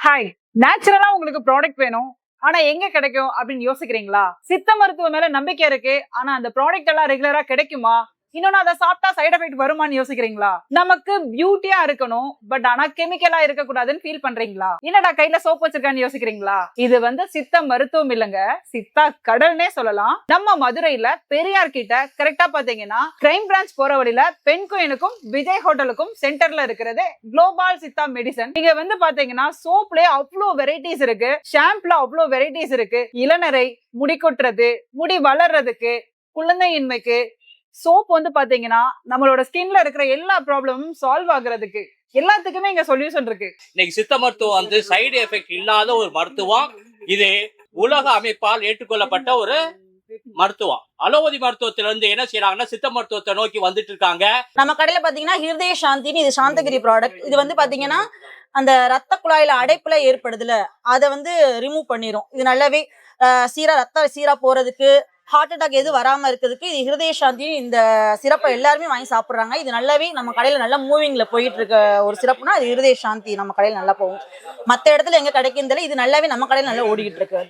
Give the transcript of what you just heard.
Hi, நேச்சுரலா உங்களுக்கு product வேணும். ஆனா எங்க கிடைக்கும் அப்படின்னு யோசிக்கிறீங்களா? சித்த மருத்துவம் மேல நம்பிக்கை இருக்கு. ஆனா அந்த ப்ராடக்ட் எல்லாம் ரெகுலரா கிடைக்குமா? இன்னொன்னு அதை சாப்பிட்டா சைடு எஃபெக்ட் வருமான்னு யோசிக்கிறீங்களா? நமக்கு பியூட்டியா இருக்கணும், பட் ஆனா கெமிக்கலா இருக்கக்கூடாதுன்னு ஃபீல் பண்றீங்களா? என்னடா கையில சோப் வச்சிருக்கான்னு யோசிக்கிறீங்களா? இது சித்த மருத்துவம் இல்லங்க, சித்தா கடல்னே சொல்லலாம். நம்ம மதுரையில பெரியார் கிட்ட கரெக்டா பாத்தீங்கன்னா கிரைம் பிரான்ச் போற வழியில பெண் கோயிலுக்கும் விஜய் ஹோட்டலுக்கும் சென்டர்ல இருக்கிறது குளோபல் சித்தா மெடிசன். இங்க பாத்தீங்கன்னா சோப்லயே அவ்வளோ வெரைட்டிஸ் இருக்கு, ஷாம்புல அவ்வளோ வெரைட்டிஸ் இருக்கு. இளநரை, முடி கொட்டுறது, முடி வளர்றதுக்கு, குழந்தையின்மைக்கு சோப் பாத்தீங்கன்னா நம்மளோட ஸ்கின்ல இருக்கிற எல்லா ப்ராப்ளமும் சால்வ் ஆகுறதுக்கு எல்லாத்துக்குமே இங்க சொல்யூஷன் இருக்கு. இன்னைக்கு சித்த மருத்துவம் சைடு எஃபெக்ட் இல்லாத ஒரு மருத்துவம். இது உலக அமைப்பால் ஏற்றுக்கொள்ளப்பட்ட ஒரு மருத்துவம். அலோபதி மருத்துவத்துல இருந்து என்ன செய்யறாங்கன்னா சித்த மருத்துவத்தை நோக்கி வந்துட்டு இருக்காங்க. நம்ம கடையில பாத்தீங்கன்னா ஹிருதய சாந்தின்னு இது சாந்தகிரி ப்ராடக்ட். இது பாத்தீங்கன்னா அந்த ரத்த குழாயில அடைப்புல ஏற்படுதுல அதை ரிமூவ் பண்ணிரும். இது நல்லாவே ரத்த சீரா போறதுக்கு, ஹார்ட் அட்டாக் எது வராம இருக்கிறதுக்கு இது ஹிருதய சாந்தி. இந்த சிறப்பை எல்லாருமே வாங்கி சாப்பிடுறாங்க. இது நல்லாவே நம்ம கடையில நல்லா மூவிங்ல போயிட்டு இருக்க ஒரு சிறப்புனா அது ஹிருதய சாந்தி நம்ம கடையில நல்லா போகும். மற்ற இடத்துல எங்க கிடைக்குதுல இது நல்லாவே நம்ம கடையில நல்லா ஓடிக்கிட்டு இருக்கு.